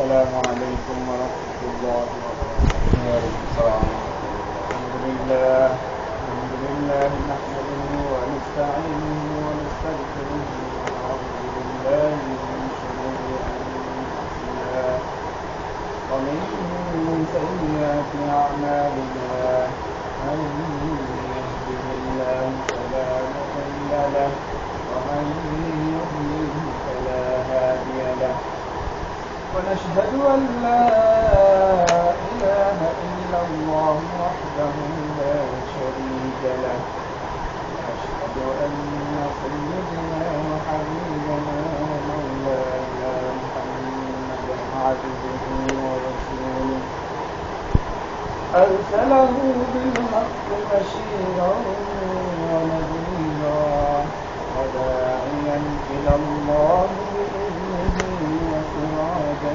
السلام عليكم ورحمة الله وبركاته. الحمد لله نحمده ونستعينه ونستغفره ونعوذ بالله من شرور أنفسنا ومن سيئات أعمالنا. من يهده الله فلا مضل له ومن يضلل فلا هادي له. ونشهد أن لا إله إلا الله وحده لا شريك له. ونشهد أن سيدنا وحبيبنا ومولانا محمدا عبده ورسوله أرسله بالحق بشيرا ونذيرا وداعيا إلى الله بإذنه وسراجا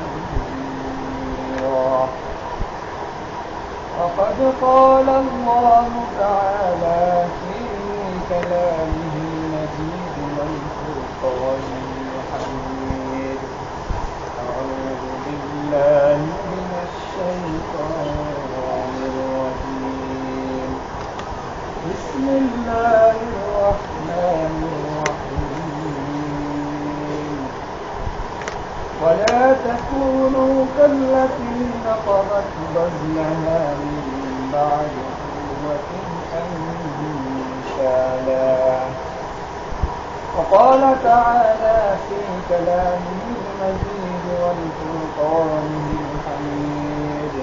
منيرا. وقد قال الله تعالى في كلامه المجيد والفرقان الحميد: أعوذ بالله من الشيطان الرجيم. بسم الله الرحمن الرحيم. ولا تكونوا كالتي نقضت غزلها من بعد قوة أنكالا. وقال تعالى في كلامه المجيد والفرقان الحميد: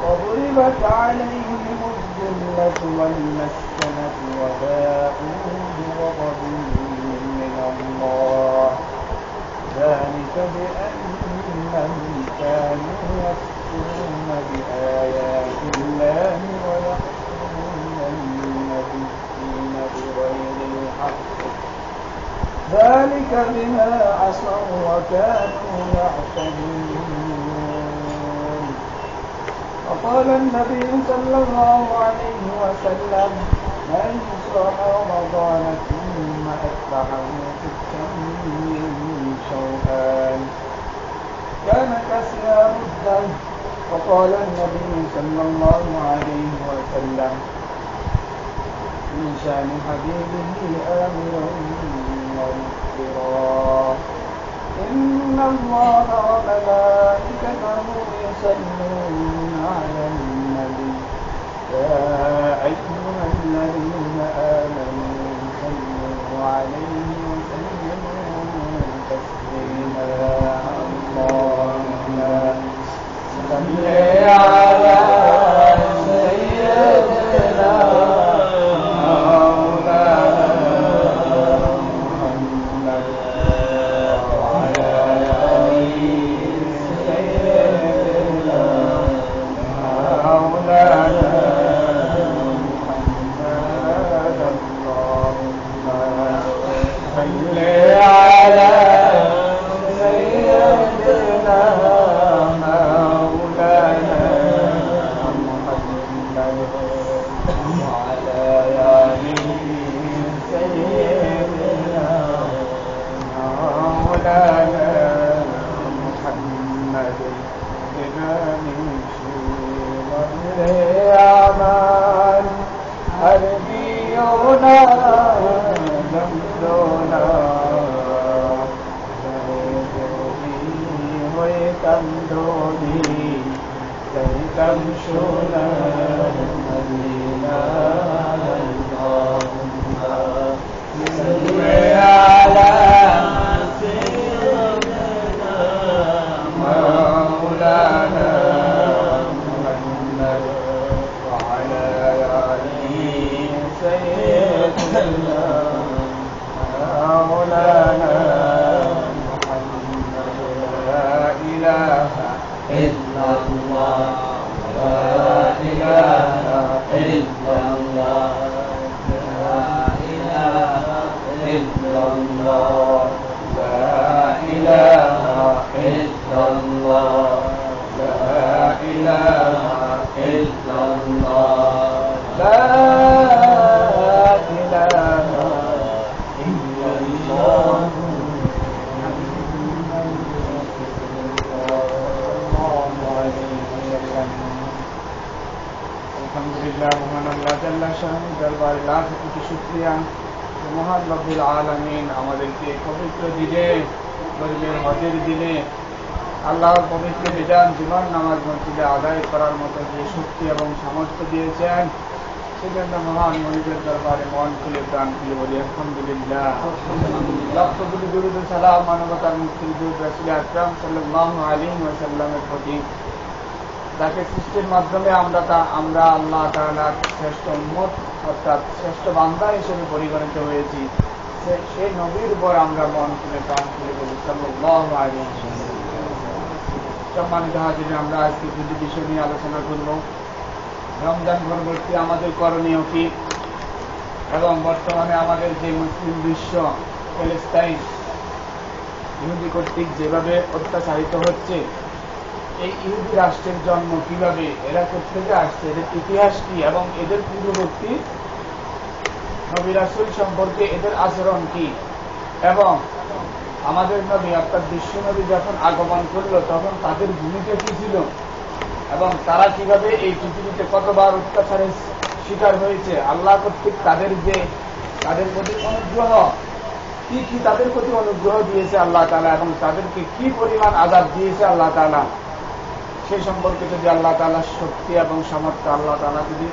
وضربت عليهم الذلة والمسكنة وباءوا بغضب من الله، ذلك بأنهم كانوا يكفرون بآيات الله ويقتلون النبيين بغير الحق، ذلك بما عصوا وكانوا يعتدون. وقال النبي صلى الله عليه وسلم: من صام رمضان ثم أتبعه ستا من شوال كان كصيام الدهر. وقال النبي صلى الله عليه وسلم من شأن حبيبه آمرا ومخبرا: إن الله وملائكته يصلون على النبي يا أيها الذين آمنوا صلوا عليه وسلموا تسليما. اللهم صل على سيدنا Allah আলহামদুলিল্লাহ, মহান আল্লাহ জাল্লা শাহু দরবারে লাখ কোটি শুকরিয়া। মহান রব্বুল আলামিন আমাদেরকে পবিত্র দিনে, গরিবের হজের দিনে আল্লাহর পবিত্র বিধান জীবন নামাজ মসজিদে আদায় করার মতো যে শক্তি এবং সামর্থ্য দিয়েছেন, সেজন্য মহান মনিবের দরবারে মন খুলে প্রাণ খুলে বলি আলহামদুলিল্লাহ। লক্ষগুলি দুরূদ ও সালাম মানবতার মুক্তির দূত রাসূল আকরাম সাল্লাল্লাহু আলাইহি ওয়াসাল্লামের প্রতি, যাকে সৃষ্টির মাধ্যমে আমরা আল্লাহ তাআলার শ্রেষ্ঠ উম্মত অর্থাৎ শ্রেষ্ঠ বান্দা হিসেবে পরিগণিত হয়েছি, সেই নবীর উপর আমরা মন খুলে প্রাণ খুলে বলি সাল্লাল্লাহু আলাইহি ওয়াসাল্লাম। সম্মানিত হাজির, আমরা আজকে দুটি বিষয় নিয়ে আলোচনা করব। রমজান পরবর্তী আমাদের করণীয় কি, এবং বর্তমানে আমাদের যে মুসলিম বিশ্ব প্যালেস্টাইন ইহুদি কর্তৃক যেভাবে অত্যাচারিত হচ্ছে, এই ইহুদি রাষ্ট্রের জন্ম কিভাবে, এরা কোথেকে আসছে, এদের ইতিহাস কি, এবং এদের পূর্ববর্তী নবী রাসূল সম্পর্কে এদের আচরণ কি, এবং আমাদের নবী অর্থাৎ বিশ্ব নবী যখন আগমন করলো তখন তাদের ভূমিকা কি ছিল, এবং তারা কিভাবে এই পৃথিবীতে কতবার অত্যাচারের শিকার হয়েছে, আল্লাহ কর্তৃক তাদের প্রতি অনুগ্রহ কি তাদের প্রতি অনুগ্রহ দিয়েছে আল্লাহ তাআলা, এবং তাদেরকে কি পরিমাণ আযাব দিয়েছে আল্লাহ তাআলা, সেই সম্পর্কে যদি আল্লাহ তাআলার শক্তি এবং সামর্থ্য আল্লাহ তাআলা যদি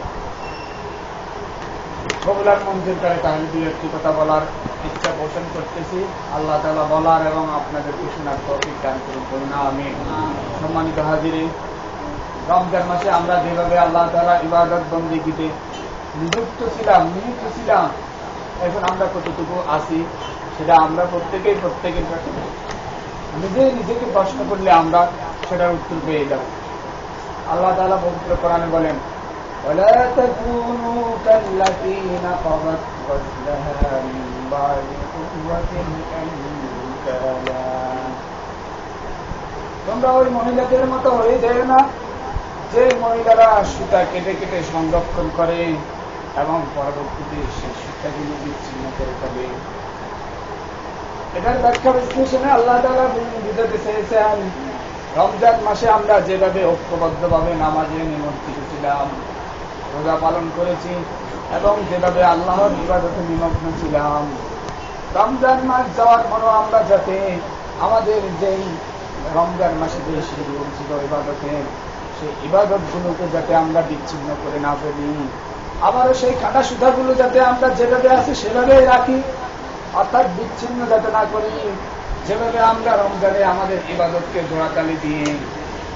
কবুলার মঞ্জুর করে, তাহলে দুই একটি কথা বলার ইচ্ছা পোষণ করতেছি। আল্লাহ তাআলা বলার এবং আপনাদেরকে শোনার তৌফিক দান করুন, আমিন। সম্মানিত হাজিরিন, রমজান মাসে আমরা যেভাবে আল্লাহ তাআলা ইবাদত বন্দেগীতে নিযুক্ত ছিলাম, এখন আমরা কতটুকু আছি সেটা আমরা প্রত্যেকের নিজেকে প্রশ্ন করলে আমরা সেটার উত্তর পেয়ে যাব। আল্লাহ তাআলা পবিত্র কোরআনে বলেন, ওয়ালা তাকুনু কাল্লাযীনা নাকাযাত গাযলাহা মিন বা'দি কুওয়াতিন আনকালা। তোমরা ওই মহিলাদের মতো হয়ে যায় না যে মহিলারা সুতা কেটে কেটে সংরক্ষণ করে এবং পরবর্তীতে সেই সুতাগুলো বিচ্ছিন্ন করে ফেলে। এটার ব্যাখ্যা বিশ্লেষণে আল্লাহ তাআলা বুঝাতে চেয়েছেন, রমজান মাসে আমরা যেভাবে ঐক্যবদ্ধভাবে নামাজে নিমজ্জিত ছিলাম, রোজা পালন করেছি, এবং যেভাবে আল্লাহর ইবাদতে নিমগ্ন ছিলাম, রমজান মাস যাওয়ার পরও আমরা যাতে আমাদের যেই রমজান মাসে যে শিডিউল ছিল ইবাদতে, সেই ইবাদত গুলোকে যাতে আমরা বিচ্ছিন্ন করে না ফেলি, আবারও সেই কাটা সুতাগুলো যাতে আমরা যেভাবে আছি সেভাবে রাখি, অর্থাৎ বিচ্ছিন্ন যাতে না করি। যেভাবে আমরা রমজানে আমাদের ইবাদতকে জোড়াতালি দিয়ে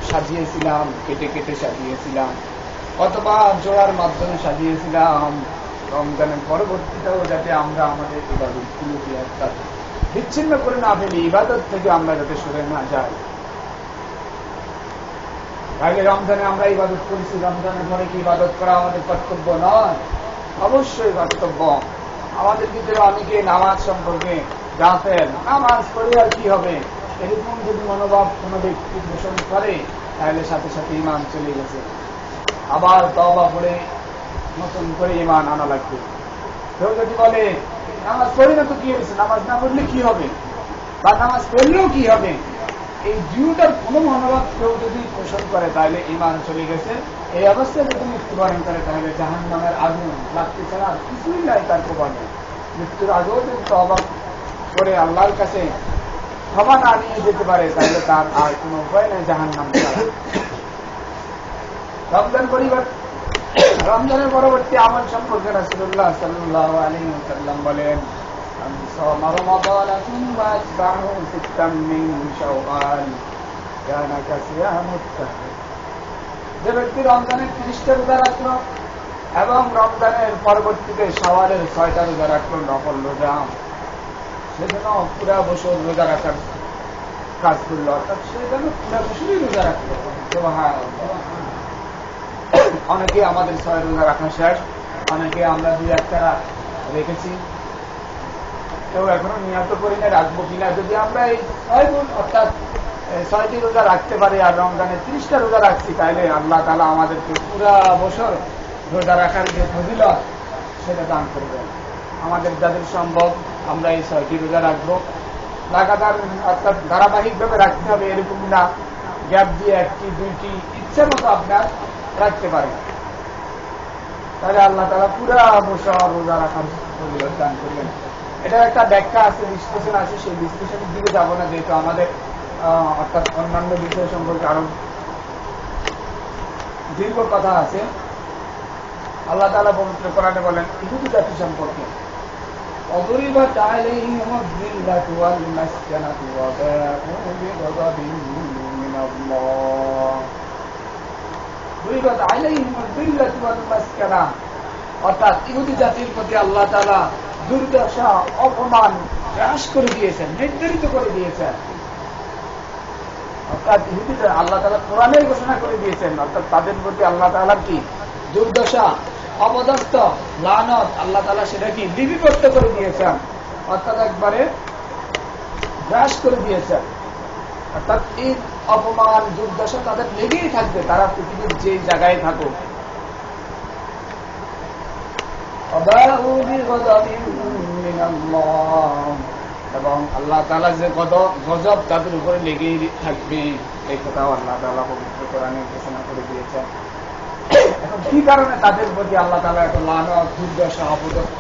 সাজিয়েছিলাম, কেটে কেটে সাজিয়েছিলাম, অথবা জোড়ার মাধ্যমে সাজিয়েছিলাম, রমজানের পরবর্তীতেও যাতে আমরা আমাদের ইবাদতগুলোকে অর্থাৎ বিচ্ছিন্ন করে না ফেলি, ইবাদত থেকে আমরা যাতে সরে না যাই। তাহলে রমজানে আমরা ইবাদত করেছি, রমজানের পরে কি ইবাদত করা আমাদের কর্তব্য নয়? অবশ্যই কর্তব্য। আমাদের ভিতরে অনেকে নামাজ সম্পর্কে জানতেন, নামাজ করে আর কি হবে, এরকম যদি মনোভাব কোনো ব্যক্তি পোষণ করে, তাহলে সাথে সাথে ঈমান চলে গেছে। আবার তওবা করে নতুন করে ঈমান আনা লাগবে। কেউ যদি বলে নামাজ পড়ি না তো কি হয়েছে, নামাজ না পড়লে কি হবে, বা নামাজ পড়লেও কি হবে, এই দুটার কোন মনোভাব কেউ যদি পোষণ করে তাহলে ঈমান চলে গেছে। এই অবস্থায় যদি মৃত্যুবরণ করে তাহলে জাহান্নামের আগুন লাগতে ছাড়া কিছুই নাই তার কপালে। মৃত্যুর আগেও যদি তওবা করে আল্লাহর কাছে ক্ষমা না নিয়ে যেতে পারে, তাহলে তার আর কোনো উপায় নেই জাহান্নাম ছাড়া। রমজানের পরবর্তী আমল সম্পর্কে রাসূলুল্লাহ সাল্লাল্লাহু আলাইহি ওয়াসাল্লাম বলেন, صام رمضان ثم أتبعه ستا من شوال كان كصيام الدهر। যে ব্যক্তি রমজানের 30টা রোজা রাখলো এবং রমজানের পরবর্তীতে শাওয়ালের 6টা রোজা রাখলো, নফল রোজা, সেজন্য পুরা বছর রোজা রাখার কাজ করলো, অর্থাৎ সেজন্য পুরা বছরই রোজা রাখলো। অনেকে আমাদের 6 রোজা রাখা শেষ, অনেকে আমরা 2-1টা রেখেছি, কেউ এখনো নিয়ত করি না রাখবো কিনা। যদি আমরা এই 6 গুণ অর্থাৎ 6টি রোজা রাখতে পারি আর রমজানে 30টা রোজা রাখছি, তাহলে আল্লাহ তাআলা আমাদেরকে পুরা বছর রোজা রাখার যে ফজিলত সেটা দান করবেন। আমাদের যাদের সম্ভব আমরা এই 6টি রোজা রাখবো, লাগাতার অর্থাৎ ধারাবাহিকভাবে রাখতে হবে, এরকম না গ্যাপ দিয়ে 1টি 2টি ইচ্ছে মতো আপনার রাখতে পারেন। তাহলে আল্লাহ তাআলা পুরা বছর রোজা রাখার ফজিলত দান করলেন। এটা একটা ব্যাখ্যা আছে, বিশ্লেষণ আছে, সেই বিশ্লেষণের দিকে যাব না, যেহেতু আমাদের অর্থাৎ অন্যান্য বিষয় সম্পর্কে আরো দীর্ঘ কথা আছে। আল্লাহ তাআলা পবিত্র কোরআনে বলেন ইহুদি জাতি সম্পর্কে, وضربت عليهم الذلة والمسكنة وباءوا بغضب من الله ضربت عليهم الذلة والمسكنة অর্থাৎ ইহুদি জাতির প্রতি আল্লাহ তাআলা দুর্দশা, অপমান হ্রাস করে দিয়েছেন, নির্ধারিত করে দিয়েছেন। অর্থাৎ ইহুদিদের আল্লাহ তাআলা কোরআনে ঘোষণা করে দিয়েছেন, অর্থাৎ তাদের প্রতি আল্লাহ তাআলার কি দুর্দশা, অপদস্থ, লানত আল্লাহ তাআলা সেটা কি লিপিবদ্ধ করে দিয়েছেন, অর্থাৎ একবারে হ্রাস করে দিয়েছেন। অর্থাৎ এই অপমান, দুর্দশা তাদের লেগেই থাকবে, তারা পৃথিবীর যে জায়গায় থাকুক। এবং আল্লাহ তাআলা যে গজব তাদের উপরে লেগেই থাকবে, এই কথাও আল্লাহ তাআলা পবিত্র কোরআনে ঘোষণা করে দিয়েছেন। এখন কি কারণে তাদের প্রতি আল্লাহ তাআলা এত লানত, দুর্দশা, অপদস্থ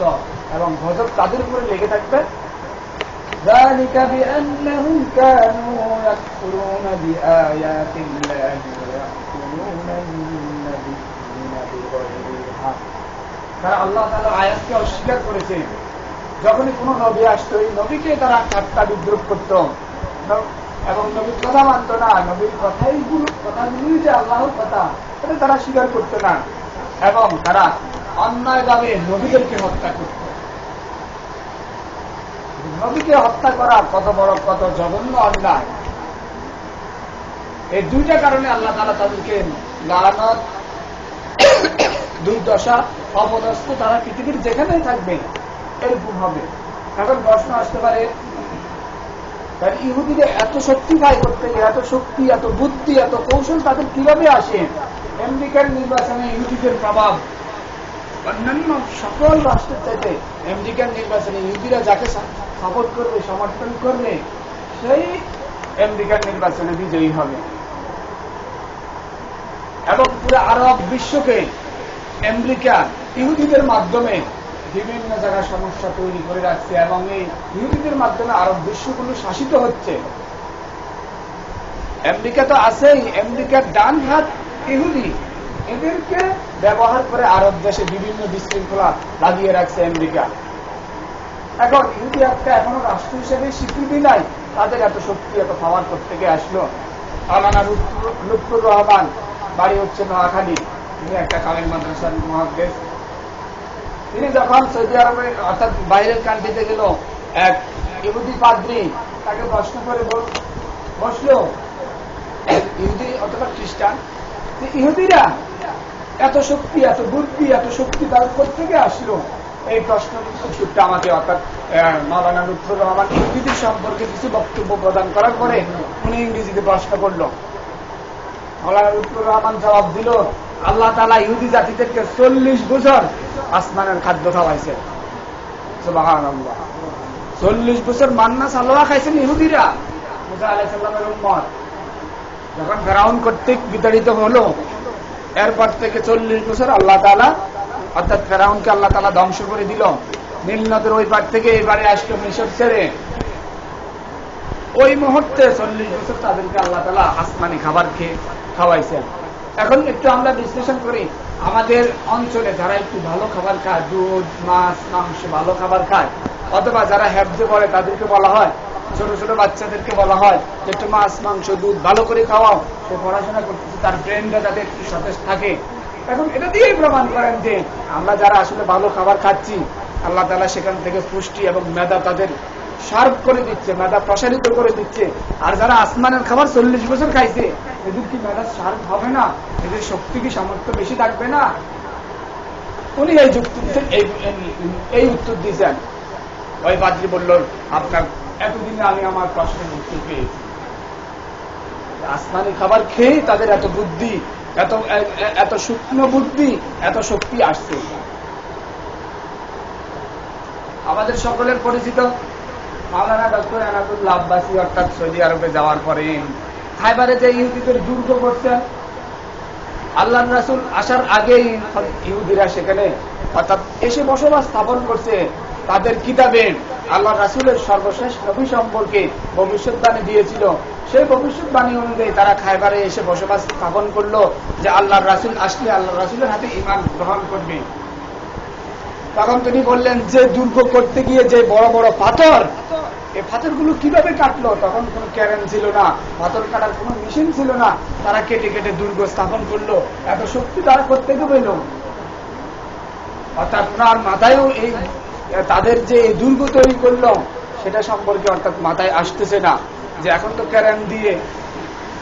এবং গজব তাদের উপরে লেগে থাকবে? ذلك بأنهم كانوا يكفرون بآيات الله ويقتلون النبيين بغير الحق। তারা আল্লাহ তাআলার আয়াতকে অস্বীকার করেছে। যখনই কোনো নবী আসতো, এই নবীকে তারা ঠাট্টা বিদ্রুপ করত এবং নবীর কথা মানত না, নবীর কথাগুলি যে আল্লাহর কথা এটা তারা স্বীকার করত না, এবং তারা অন্যায়ভাবে নবীদেরকে হত্যা করত। নবীকে হত্যা করা কত বড়, কত জঘন্য অন্যায়। এই দুইটা কারণে আল্লাহ তাআলা তাদেরকে লানত, দুর্দশা, অপদস্থ, তারা পৃথিবীর যেখানে থাকবে এরকম হবে। এখন প্রশ্ন আসতে পারে, ইহুদিদের এত শক্তি পায় করতে গেলে, এত শক্তি, এত বুদ্ধি, এত কৌশল তাদের কিভাবে আসে? আমেরিকার নির্বাচনে ইহুদিদের প্রভাব অন্যান্য সকল রাষ্ট্রের চাইতে আমেরিকার নির্বাচনে ইহুদিরা যাকে সাপোর্ট করবে, সমর্থন করবে, সেই আমেরিকার নির্বাচনে বিজয়ী হবে। এবং পুরো আরব বিশ্বকে আমেরিকা ইহুদিদের মাধ্যমে বিভিন্ন জায়গায় সমস্যা তৈরি করে রাখছে, এবং এই ইহুদিদের মাধ্যমে আরব বিশ্বগুলো শাসিত হচ্ছে। আমেরিকা তো আছেই, আমেরিকার ডান হাত ইহুদি, এদেরকে ব্যবহার করে আরব দেশে বিভিন্ন বিশৃঙ্খলা লাগিয়ে রাখছে আমেরিকা। এখন ইহুদি একটা এখনো রাষ্ট্র হিসেবে স্বীকৃতি নাই, তাদের এত শক্তি, এত পাওয়ার করতে আসলো। মাওলানা লুৎফুর রহমান, বাড়ি হচ্ছে নোয়াখালী, তিনি একটা কামিল মাদ্রাসার মুহাদ্দিস। তিনি যখন সৌদি আরবে অর্থাৎ বাইরের কান্ট্রিতে গেল, এক ইহুদি পাদ্রী তাকে প্রশ্ন করে বসলো, ইহুদি অথবা খ্রিস্টান, যে ইহুদিরা এত শক্তি, এত বুদ্ধি, এত শক্তি তার কোথেকে আসলো? এই প্রশ্ন উত্তরটা আমাকে, অর্থাৎ মাওলানা লুৎফুর রহমান ইহুদি সম্পর্কে কিছু বক্তব্য প্রদান করার পরে উনি ইংরেজিতে প্রশ্ন করলো। মাওলানা লুৎফুর রহমান জবাব দিল, আল্লাহ তাআলা ইহুদি জাতিদেরকে 40 বছর আসমানের খাদ্য খাওয়াইছেন। সুবহানাল্লাহ, 40 বছর মান্না সালোয়া খাইছেন ইহুদিরা। মুসা আলাইহিস সালামের উম্মত যখন ফেরাউন কর্তৃক বিতাড়িত হলো, এরপর থেকে 40 বছর আল্লাহ তাআলা, অর্থাৎ ফেরাউনকে আল্লাহ তাআলা ধ্বংস করে দিল। নীল নদের ওই পার থেকে এবারে আসলো মিশর ছেড়ে। ওই মুহূর্তে 40 বছর তাদেরকে আল্লাহ তাআলা আসমানি খাবার খাওয়াইছেন। এখন একটু আমরা বিশ্লেষণ করি, আমাদের অঞ্চলে যারা একটু ভালো খাবার খায়, দুধ, মাছ, মাংস ভালো খাবার খায়, অথবা যারা হেফজে পড়ে তাদেরকে বলা হয়, ছোট ছোট বাচ্চাদেরকে বলা হয় যে একটু মাছ, মাংস, দুধ ভালো করে খাওয়াও, সে পড়াশোনা করতেছে, তার ব্রেনটা যাতে একটু সতেজ থাকে। এখন এটা দিয়েই প্রমাণ করেন যে আমরা যারা আসলে ভালো খাবার খাচ্ছি, আল্লাহ তাআলা সেখান থেকে পুষ্টি এবং মেধা তাদের শার্প করে দিচ্ছে, মেধা প্রসারিত করে দিচ্ছে। আর যারা আসমানের খাবার 40 বছর খাইছে, এদের কি মেধা শার্প হবে না? এদের শক্তি কি সামর্থ্য বেশি থাকবে না? উনি এই যুক্তি দিচ্ছেন, এই উত্তর দিয়েছেন। ওই পাদ্রী বলল, আপনার এতদিনে আমি আমার প্রশ্নের উত্তর পেয়েছি। আসমানি খাবার খেয়ে তাদের এত বুদ্ধি, এত সূক্ষ্ম বুদ্ধি, এত শক্তি আসছে। আমাদের সকলের পরিচিত মাওলানা ডক্টর এনাদুল্লাহ আব্বাসী, অর্থাৎ সৌদি আরবে যাওয়ার পরে খাইবারে যে ইহুদিদের দুর্গ করছেন, আল্লাহর রাসূল আসার আগেই ইহুদিরা সেখানে অর্থাৎ এসে বসবাস স্থাপন করছে। তাদের কিতাবে আল্লাহর রাসূলের সর্বশেষ নবী সম্পর্কে ভবিষ্যৎবাণী দিয়েছিল। সেই ভবিষ্যৎবাণী অনুযায়ী তারা খায়বারে এসে বসবাস স্থাপন করলো যে আল্লাহর রাসূল আসলে আল্লাহর রাসূলের হাতে ঈমান গ্রহণ করবে। তখন তিনি বললেন যে দুর্গ করতে গিয়ে যে বড় বড় পাথর, এই পাথরগুলো কিভাবে কাটলো? তখন কোনো ক্যারেন ছিল না, পাথর কাটার কোনো মেশিন ছিল না, তারা কেটে কেটে দুর্গ স্থাপন করলো। এত শক্তি তারা করতে পেল। অর্থাৎ ওনার মাথায়ও এই তাদের যে এই দুর্গ তৈরি করলো সেটা সম্পর্কে অর্থাৎ মাথায় আসতেছে না যে এখন তো ক্যারেন দিয়ে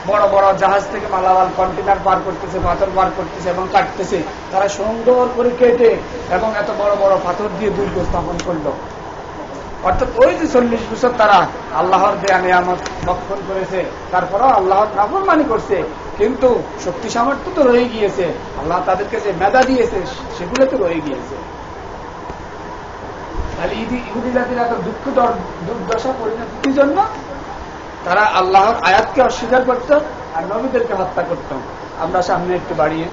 বড় বড় জাহাজ থেকে মালামাল কন্টেনার পার করতেছে, পাথর পার করতেছে এবং কাটতেছে। তারা সুন্দর করে কেটে এবং এত বড় বড় পাথর দিয়ে দুর্গ স্থাপন করলো। অর্থাৎ ওই যে 40 বছর তারা আল্লাহর দেয়া নিয়ামত ভক্ষণ করেছে, তারপরেও আল্লাহর নাফরমানি করছে, কিন্তু শক্তি সামর্থ্য তো রয়ে গিয়েছে। আল্লাহ তাদেরকে যে মেধা দিয়েছে সেগুলো তো রয়ে গিয়েছে। তাহলে ইহুদি জাতির এত দুর্দশা পরিণতির জন্য তারা আল্লাহর আয়াতকে অস্বীকার করত আর নবীদেরকে হত্যা করত। আমরা সামনে একটু বাড়িয়ে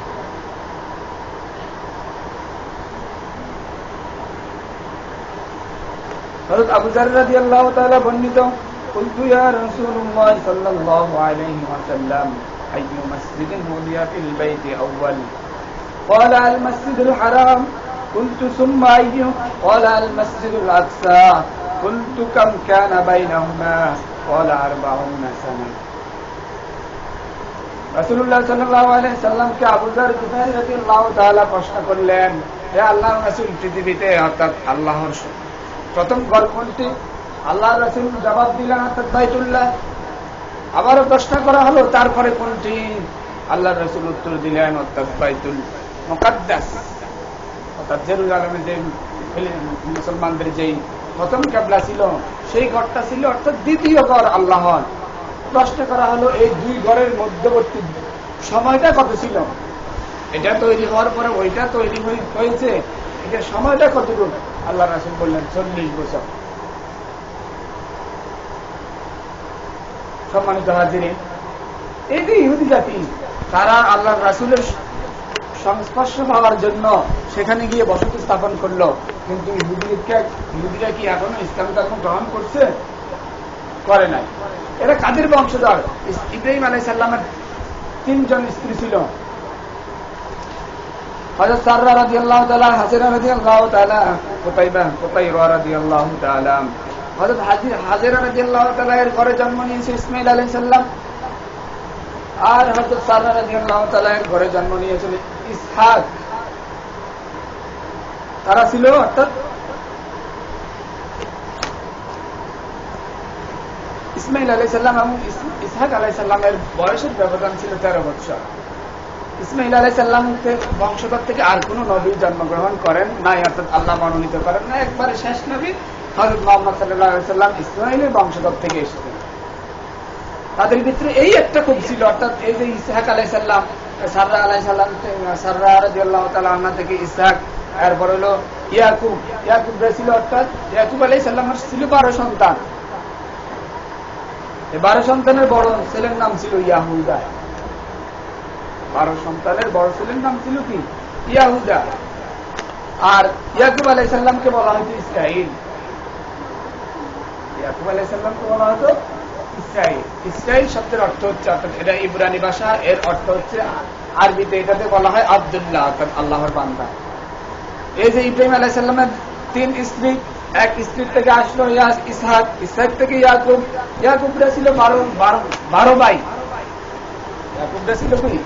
হযরত আবু যার রাদিয়াল্লাহু তাআলা বর্ণিত, কুলতু ইয়া রাসূলুল্লাহ সাল্লাল্লাহু আলাইহি ওয়াসাল্লাম আইয়ু মাসজিদিন উলিয়া ফিল বাইতি আউয়াল ক্বালা আল মাসজিদুল হারাম কুলতু সুম্মা আইয়ু ক্বালা আল মাসজিদুল আকসা কুলতু কাম কানা বাইনাহুমা ক্বালা 40 সানা। রাসূলুল্লাহ সাল্লাল্লাহু আলাইহি সাল্লামকে আবু যার গিফারী রাদিয়াল্লাহু তাআলা প্রশ্ন করলেন, হে আল্লাহর রাসূল, পৃথিবীতে অর্থাৎ আল্লাহর প্রথম ঘর কোনটি? আল্লাহর রাসূল জবাব দিলেন অর্থাৎ বাইতুল্লাহ। আবারও প্রশ্ন করা হলো, তারপরে কোনটি? আল্লাহর রাসূল উত্তর দিলেন অর্থাৎ বাইতুল মুকাদ্দাস, অর্থাৎ জেরুজালেমে যে মুসলমানদের যেই প্রথম কিবলা ছিল সেই ঘরটা ছিল অর্থাৎ দ্বিতীয় ঘর আল্লাহর। প্রশ্ন করা হলো এই দুই ঘরের মধ্যবর্তী সময়টা কত ছিল? এটা তৈরি হওয়ার পরে ওইটা তৈরি হয়েছে, এটার সময়টা কতটুকু? আল্লাহ রাসূল বললেন 40 বছর। সম্মানিত হাজিরিন, এই যে ইহুদি জাতি তারা আল্লাহর রাসূলের সংস্পর্শ পাওয়ার জন্য সেখানে গিয়ে বসতি স্থাপন করলো, কিন্তু ইহুদিরা কি এখনো ইসলাম ধর্ম গ্রহণ করছে? করে নাই। এরা কাদের বংশধর? ইব্রাহিম আলাইহিস সালামের 3 জন স্ত্রী ছিল। হযরত সাররা রাদিয়াল্লাহু তাআলা, হাজেরা রাদিয়াল্লাহু তাআলা, কুতাইবা রাদিয়াল্লাহু তাআলা। হযরত হাজেরা রাদিয়াল্লাহু তাআলা এর ঘরে জন্ম নিয়েছে ইসমাঈল আলাইহিস সালাম, আর হযরত সাররা রাদিয়াল্লাহু তাআলা এর ঘরে জন্ম নিয়েছিল ইসহাক। তারা ছিল অর্থাৎ ইসমাঈল আলাইহিস সালাম এবং ইসহাক আলাইহিস সালামের বয়সের ব্যবধান ছিল 13 বছর। ইসমাঈল আলাইহিস সালামের বংশধর থেকে আর কোন নবী জন্মগ্রহণ করেন নাই, অর্থাৎ আল্লাহ মনোনীত করেন না। একবারে শেষ নবী হযরত মুহাম্মদ সাল্লাল্লাহু আলাইহি ওয়াসাল্লাম ইসমাঈলের বংশধর থেকে এসেছেন। তাদের ভিতরে এই একটা খুব ছিল, অর্থাৎ এই যে ইসহাক আলাইহিস সালাম, সাররা আলাইহিস সালাম, সাররা রাদিয়াল্লাহু তাআলা আনহা থেকে ইসহাক, এরপর হলো ইয়াকুব। ইয়াকুব ছিল অর্থাৎ ইয়াকুব আলাইহিস সালামের ছিল 12 সন্তান। এই 12 সন্তানের বড় ছেলের নাম ছিল ইয়াহুদা। 12 সন্তানের বড় ছেলের নাম ছিল কি? ইয়াহুদা। আর ইয়াকুব আলাইহিস সালামকে বলা হতো ইসরাঈল। ইয়াকুব আলাইহিস সালামকে বলা হতো ইসরাঈল। ইসরাঈল শব্দের অর্থ হচ্ছে, অর্থাৎ এটা ইব্রানি ভাষা, এর অর্থ হচ্ছে আরবিতে এটাতে বলা হয় আব্দুল্লাহ, অর্থাৎ আল্লাহর বান্দা। এই যে ইব্রাহিম আলাইহিস সালামের 3 স্ত্রী, এক স্ত্রীর থেকে আসলো ইসহাক, ইসহাক থেকে ইয়াকুব, ইয়াকুবরা ছিল 12 ভাই। ইয়াকুবরা ছিল কি?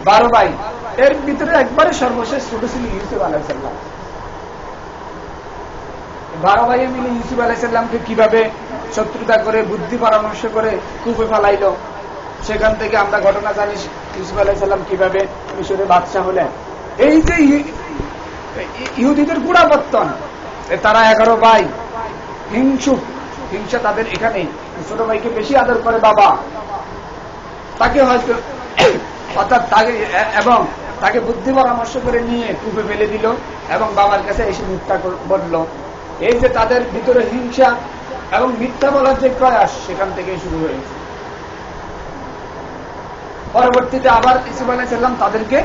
12 ভাই। এর ভিতরে একবারে সর্বশেষ ছোট ছিল ইউসুফ আলাইহিস সালাম। 12 ভাই মিলে ইউসুফ আলাইহিস সালামকে কিভাবে শত্রুতা করে বুদ্ধি পরামর্শ করে কূপে ফেলাইলো, সেখান থেকে আমরা ঘটনা জানি ইউসুফ আলাইহিস সালাম কিভাবে মিশরে বাদশা হলেন। এই যে ইহুদিদের গোড়াপত্তন, তারা 11 ভাই, হিংসা তাদের এখানে। ছোট ভাইকে বেশি আদর করে বাবা, তাকে হয়তো অর্থাৎ তাকে বুদ্ধি পরামর্শ করে নিয়ে কূপে ফেলে দিল এবং বাবার কাছে এসে মিথ্যা বলল। এই যে তাদের ভিতরে হিংসা এবং মিথ্যা বলার যে প্রয়াস, সেখান থেকে শুরু হয়েছে। পরবর্তীতে আবার ইউসুফ আলাইহিস সালাম তাদেরকে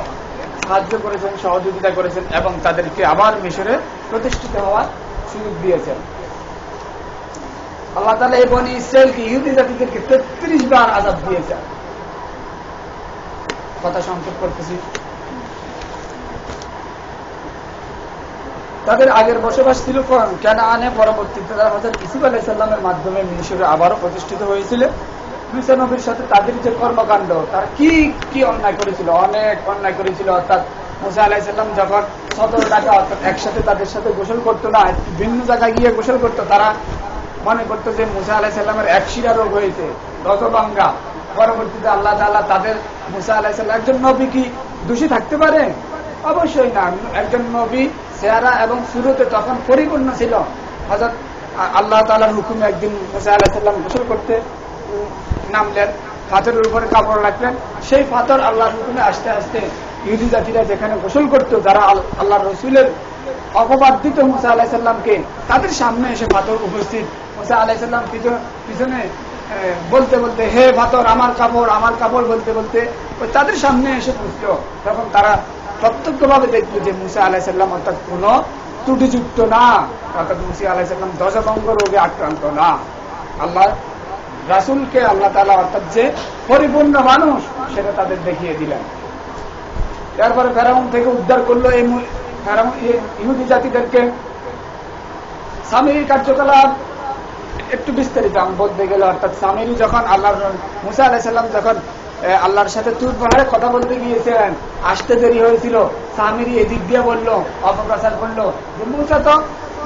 সাহায্য করেছেন, সহযোগিতা করেছেন এবং তাদেরকে আবার মিশরে প্রতিষ্ঠিত হওয়ার সুযোগ দিয়েছেন। আল্লাহ তাআলা এই বনি ইসরাইলকে, ইহুদি জাতিদেরকে 33 বার আযাব দিয়েছেন। কথা সংক্ষেপ করতেছি। তাদের আগের বসবাস ছিল কানানে, পরবর্তীতে তারা হযরত ইউসুফ আলাইহিস সালামের মাধ্যমে মিশরে আবারও প্রতিষ্ঠিত হয়েছিল। মুসা নবীর সাথে তাদের যে কর্মকাণ্ড, তারা কি কি অন্যায় করেছিল, অনেক অন্যায় করেছিল। অর্থাৎ মুসা আলাইহিস সালাম যখন 17 টাকা অর্থাৎ একসাথে তাদের সাথে গোসল করতো না, ভিন্ন জায়গায় গিয়ে গোসল করতো, তারা মনে করতো যে মুসা আলাইহিস সালামের এক শিরা রোগ হয়েছে, রক্তভাঙ্গা। পরবর্তীতে আল্লাহ তাআলা তাদের, মুসা আলাইহিস সালাম একজন নবী কি দোষী থাকতে পারে? অবশ্যই না। একজন নবী চেহারা এবং সুরতে তখন পরিপূর্ণ ছিল। হযরত আল্লাহ তাআলার হুকুমে একদিন মুসা আলাইহিস সালাম গোসল করতে নামলেন, পাথরের উপরে কাপড় রাখলেন। সেই পাথর আল্লাহর হুকুমে আস্তে আস্তে ইহুদি জাতিরা যেখানে গোসল করতো, যারা আল্লাহর রাসূলের অপবাদ দিত মুসা আলাইহিস সালামকে, তাদের সামনে এসে পাথর উপস্থিত। মুসা আলাইহিস সালাম পিছনে বলতে বলতে, হে পাথর আমার কাপড়, আমার কাপড় বলতে বলতে তাদের সামনে এসে পৌঁছল। তখন তারা প্রত্যক্ষভাবে দেখলো যে মুসা আলাইহিস সালাম অর্থাৎ কোন ত্রুটিযুক্ত না, অর্থাৎ মুসা আলাইহিস সালাম ধ্বজভঙ্গ রোগে আক্রান্ত না। আল্লাহ রাসূলকে আল্লাহ তাআলা অর্থাৎ যে পরিপূর্ণ মানুষ, সেটা তাদের দেখিয়ে দিলেন। তারপরে ফেরাউন থেকে উদ্ধার করলো এই ইহুদি জাতিদেরকে। সামিরীর কার্যকলাপ একটু বিস্তারিত আমি বলতে গেলে, অর্থাৎ সামিরী যখন মুসা আলাইহিস সালাম যখন আল্লাহর সাথে তুর পাহাড়ে কথা বলতে গিয়েছিলেন, আসতে দেরি হয়েছিল। সামিরী এদিক দিয়ে বললো, অপপ্রচার করলো যে মুসা তো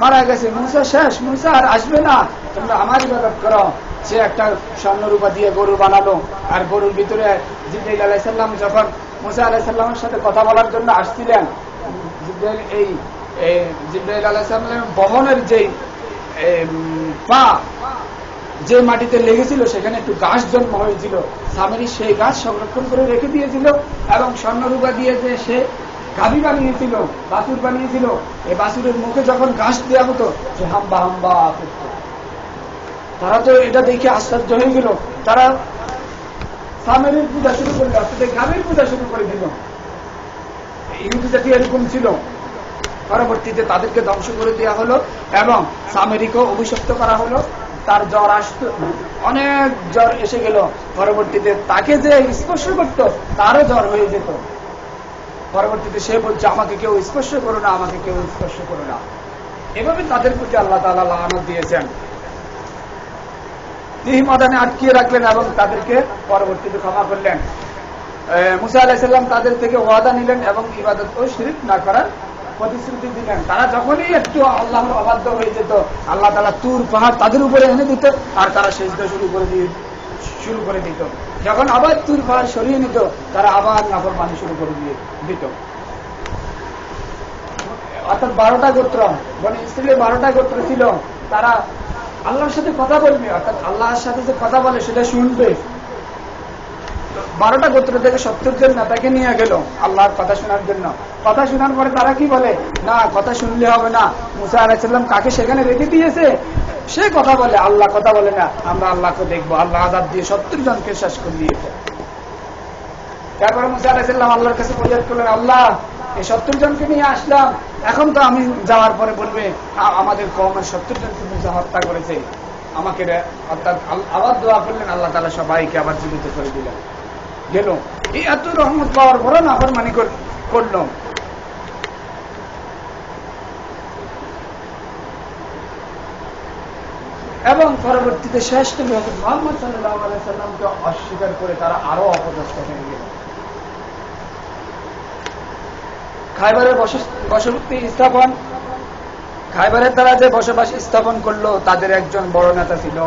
মারা গেছে, মুসা শেষ, মুসা আর আসবে না, তোমরা আমার ইবাদত করো। সে একটা স্বর্ণরূপা দিয়ে গরু বানালো, আর গরুর ভিতরে জিবরাইল আলাইহিস সালাম যখন মুসা আলাইহিস সালামের সাথে কথা বলার জন্য আসছিলেন, জিবরাইল আলাইহিস সালামের বহনের যেই পা যে মাটিতে লেগেছিল, সেখানে একটু ঘাস জন্ম হয়েছিল। সামিরী সেই ঘাস সংরক্ষণ করে রেখে দিয়েছিল এবং স্বর্ণরূপা দিয়ে যে সে গাভী বানিয়েছিল, বাছুর বানিয়েছিল, এই বাছুরের মুখে যখন ঘাস দেওয়া হতো, সে হাম্বা হাম্বা করত। তারা তো এটা দেখে আশ্চর্য হয়ে গেল। তারা সামিরীর পূজা শুরু করলো, অর্থাৎ গাভীর পূজা শুরু করে দিল। ইহুদি জাতি এরকম ছিল। পরবর্তীতে তাদেরকে ধ্বংস করে দেওয়া হলো এবং সামিরীকে অভিশপ্ত করা হলো। তার জ্বর আসতো, অনেক জ্বর এসে গেল। পরবর্তীতে তাকে যে স্পর্শ করত, তারও জ্বর হয়ে যেত। পরবর্তীতে সে বলছে, আমাকে কেউ স্পর্শ করো না, আমাকে কেউ স্পর্শ করো না। এভাবে তাদের প্রতি আল্লাহ তাআলা লানত দিয়েছেন। তিহি ময়দানে আটকিয়ে রাখলেন এবং তাদেরকে পরবর্তীতে ক্ষমা করলেন। মুসা আলাইহিস সালাম তাদের থেকে ওয়াদা নিলেন এবং ইবাদত ও শিরক না করার প্রতিশ্রুতি দিলেন। তারা যখনই একটু আল্লাহর অবাধ্য হয়ে যেত, আল্লাহ তাআলা তুর পাহাড় তাদের উপরে এনে দিত, আর তারা সিজদা শুরু করে দিত। যখন আবার তুর পাহাড় সরিয়ে নিত, তারা আবার নাফরমানি শুরু করে দিত। অর্থাৎ 12টা গোত্র, বনি ইসরাইলের 12টা গোত্র ছিল। তারা আল্লাহর সাথে কথা বলবে, অর্থাৎ আল্লাহর সাথে যে কথা বলে সেটা শুনবে। 12টা গোত্র থেকে 70 জন নেতাকে নিয়ে গেল আল্লাহর কথা শোনার জন্য। কথা শোনার পরে তারা কি বলে, না কথা শুনলে হবে না, মুসা আলাইহিস সালাম কাকে সেখানে রেখে দিয়েছে, সে কথা বলে, আল্লাহ কথা বলে না, আমরা আল্লাহকে দেখবো। আল্লাহ আযাব দিয়ে 70 জনকে শেষ করে দিয়েছে। তারপরে মুসা আলাইহিস সালাম আল্লাহর কাছে ফরিয়াদ করলেন, আল্লাহ এই 70 জনকে নিয়ে আসলাম, এখন তো আমি যাওয়ার পরে বলবে আমাদের কওমের 70 জনকে মুসা হত্যা করেছে, আমাকে অর্থাৎ আবার দোয়া করলেন, আল্লাহ তাআলা সবাইকে আবার জীবিত করে দিলেন। গেল এই এত রহমত পাওয়ার পর নাফরমানি করল। এবং পরবর্তীতে শেষ নবী হযরত মুহাম্মদ সাল্লাল্লাহু আলাইহি সাল্লামকে অস্বীকার করে তারা আরো অপদস্থ হয়ে গেল। খায়বারের বসতি স্থাপন, খায়বারে তারা যে বসবাস স্থাপন করলো, তাদের একজন বড় নেতা ছিল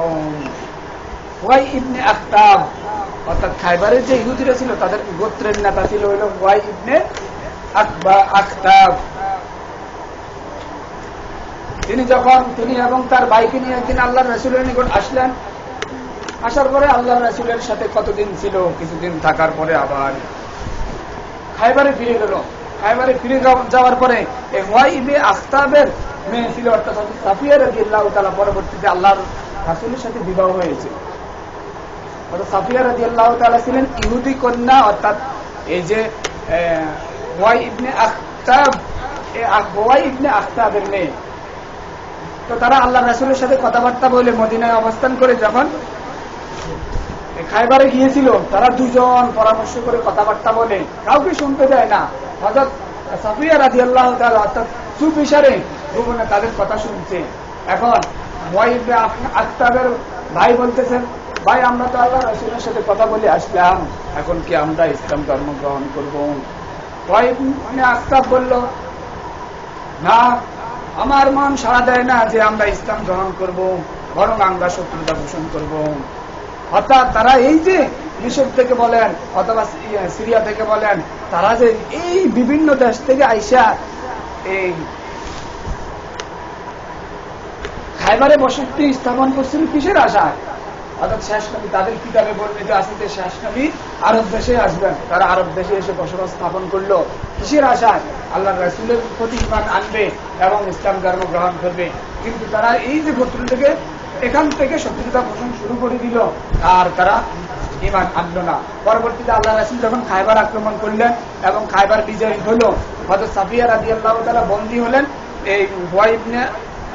ওয়াই ইবনে আখতাব। অর্থাৎ খায়বারের যে ইহুদিরা ছিল, তাদের গোত্রের নেতা ছিল হলো ওয়াই ইবনে আখতাব। তিনি এবং তার ভাইকে নিয়ে একদিন আল্লাহর রাসূলের নিকট আসলেন। আসার পরে আল্লাহর রাসূলের সাথে কতদিন ছিল, কিছুদিন থাকার পরে আবার খায়বারে ফিরে গেল। খায়বারে ফিরে যাওয়ার পরে ওয়াই ইবনে আখতাবের মেয়ে ছিল, অর্থাৎ সাফিয়া রাদিয়াল্লাহু তাআলা, পরবর্তীতে আল্লাহর রাসূলের সাথে বিবাহ হয়েছে। সাফিয়া রাদিয়াল্লাহু তাআলা ছিলেন ইহুদি কন্যা, অর্থাৎ এই যে হুয়াই ইবনে আখতাব, হুয়াই ইবনে আখতাবের মেয়ে। তো তারা আল্লাহ রাসূলের সাথে কথাবার্তা বলে মদিনায় অবস্থান করে যখন খায়বারে গিয়েছিল, তারা দুজন পরামর্শ করে কথাবার্তা বলে, কাউকে শুনতে দেয় না। হযরত সাফিয়া রাদিয়াল্লাহু তাআলা অর্থাৎ চুপ ইশারে গোপনে তাদের কথা শুনছে। এখন হুয়াই ইবনে আখতাবের ভাই বলতেছেন, ভাই আমরা তো আল্লাহ রাসূলের সাথে কথা বলে আসলাম, এখন কি আমরা ইসলাম ধর্ম গ্রহণ করব? হুয়াই ইবনে আখতাব বলল, না, আমার মন সাড়া দেয় না যে আমরা ইসলাম গ্রহণ করব, বরং আমরা শত্রুতা পোষণ করব। অর্থাৎ তারা এই যে মিশর থেকে বলেন অথবা সিরিয়া থেকে বলেন, তারা যে এই বিভিন্ন দেশ থেকে আইসা এই খায়বারে বসতি স্থাপন করছিল কিসের আশায়? অর্থাৎ শেষ নবী, তাদের কিতাবে বর্ণিত আছে যে শেষ নবী আরব দেশে আসবেন। তারা আরব দেশে এসে বসবাস স্থাপন করলো কিসের আশায়? আল্লাহ রাসূলের প্রতি ঈমান আনবে এবং ইসলাম ধর্ম গ্রহণ করবে। কিন্তু তারা এই যে গোত্র থেকে এখান থেকে শত্রুতা পোষণ শুরু করে দিল, আর তারা ঈমান আনলো না। পরবর্তীতে আল্লাহ রাসূল যখন খায়বার আক্রমণ করলেন এবং খায়বার বিজয় হলো, হযরত সাফিয়া রাদিয়াল্লাহু তাআলা বন্দী হলেন, এই হুয়াই ইবনে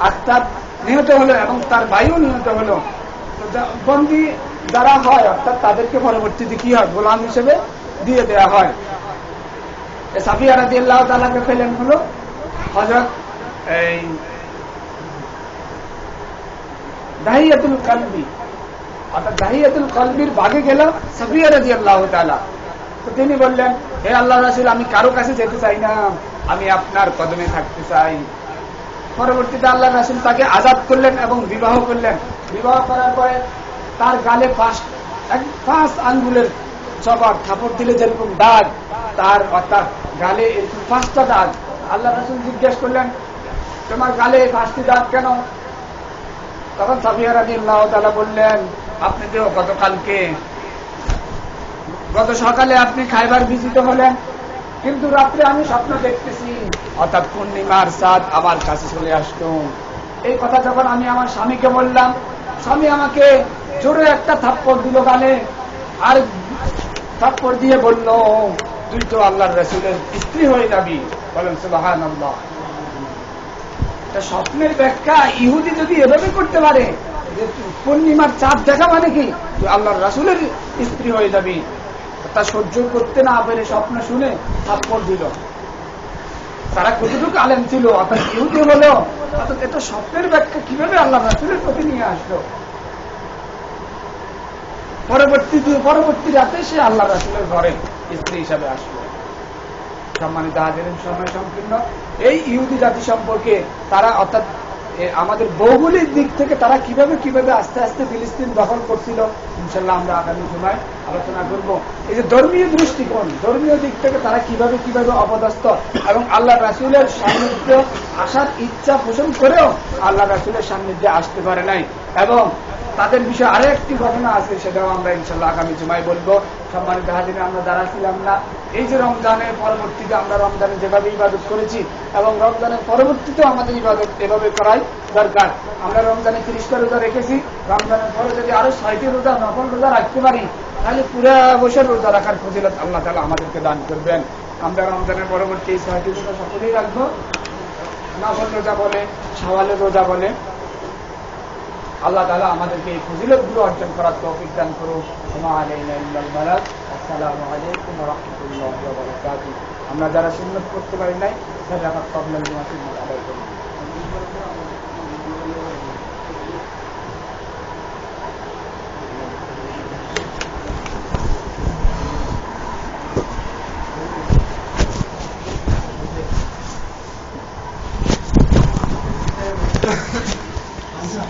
আখতাব নিহত হলো এবং তার ভাইও নিহত হলো। বন্দী যারা হয় অর্থাৎ তাদেরকে পরবর্তীতে কি হয়? গোলাম হিসেবে দিয়ে দেওয়া হয়। সাফিয়া রাদিয়াল্লাহু তাআলাকে ফেলেন হলো হযরত এই দাহিয়াতুল কলবি, অর্থাৎ দাহিয়াতুল কলবির ভাগে গেল সাফিয়া রাদিয়াল্লাহু তাআলা। তো তিনি বললেন, হে আল্লাহর রাসূল, আমি কারো কাছে যেতে চাই না, আমি আপনার কদমে থাকতে চাই। পরবর্তীতে আল্লাহর রাসূল তাকে আযাদ করলেন এবং বিবাহ করলেন। বিবাহ করার পরে তার গালে পাঁচ আঙ্গুলের চপার থাপড় দিলে যেরকম দাগ, তার অর্থাৎ গালে এরকম 5টা দাগ। আল্লাহর রাসূল জিজ্ঞেস করলেন, তোমার গালে 5টি দাগ কেন? তখন সাফিয়া রাদিয়াল্লাহু তাআলা বললেন, আপনি তো গত সকালে আপনি খায়বার বিজিত হলেন, কিন্তু রাত্রে আমি স্বপ্ন দেখতেছি, অর্থাৎ পূর্ণিমার চাঁদ আমার কাছে চলে আসতো। এই কথা যখন আমি আমার স্বামীকে বললাম, স্বামী আমাকে জোরে একটা থাপ্পড় দিল গালে, আর থাপ্পড় দিয়ে বলল, তুই তো আল্লাহর রাসূলের স্ত্রী হয়ে যাবি। বলেন সুবহানাল্লাহ। স্বপ্নের ব্যাখ্যা ইহুদি যদি এভাবে করতে পারে, যে পূর্ণিমার চাঁদ দেখা মানে কি তুই আল্লাহর রাসূলের স্ত্রী হয়ে যাবি, তা সহ্য করতে না পেরে স্বপ্ন শুনে থাপ্পড় দিল। তারা কতটুকু আলেম ছিল, অর্থাৎ ইহুদি হলো, অর্থাৎ এটা স্বপ্নের ব্যাখ্যা কিভাবে আল্লাহ রাসূলের প্রতি নিয়ে আসলো। পরবর্তী রাতে সে আল্লাহ রাসূলের ঘরে স্ত্রী হিসাবে আসলো। সম্মানিত হাজিরিন, সময় সংকীর্ণ। এই ইহুদি জাতি সম্পর্কে তারা অর্থাৎ আমাদের ভৌগোলিক দিক থেকে তারা কিভাবে আস্তে আস্তে ফিলিস্তিন দখল করছিল, ইনশাআল্লাহ আমরা আগামী সময় আলোচনা করব। এই যে ধর্মীয় দৃষ্টিকোণ, ধর্মীয় দিক থেকে তারা কিভাবে অপদস্থ এবং আল্লাহ রাসূলের সান্নিধ্য আসার ইচ্ছা পোষণ করেও আল্লাহ রাসূলের সান্নিধ্যে আসতে পারে নাই। এবং তাদের বিষয়ে আরো একটি ঘটনা আছে, সেটাও আমরা ইনশাআল্লাহ আগামী জুমায় বলবো। সম্মানিত হাজিরিন, আমরা যারা ছিলাম না, এই যে রমজানের পরবর্তীতে আমরা রমজানে যেভাবে ইবাদত করেছি এবং রমজানের পরবর্তীতেও আমাদের ইবাদত এভাবে করাই দরকার। আমরা রমজানে 30টা রোজা রেখেছি, রমজানের পরে যদি আরো 6টি রোজা নফল রোজা রাখতে পারি, তাহলে পুরা বছর রোজা রাখার ফজিলত আল্লাহ তাআলা আমাদেরকে দান করবেন। আমরা রমজানের পরবর্তী 6টি রোজা সকলেই রাখবো, নফল রোজা বলে, শাওয়ালের রোজা বলে। আল্লাহ তাআলা আমাদেরকে এই ফজিলতগুলো অর্জন করার তৌফিক দান করুন। ওয়া আলাইনা ইল্লাল বালাগ। আসসালামু আলাইকুম ওয়া রাহমাতুল্লাহি ওয়া বারাকাতুহু। আমরা যারা সুন্নাত করতে পারি নাই, তারা কবল মাসিদ আদায় করুন। আচ্ছা।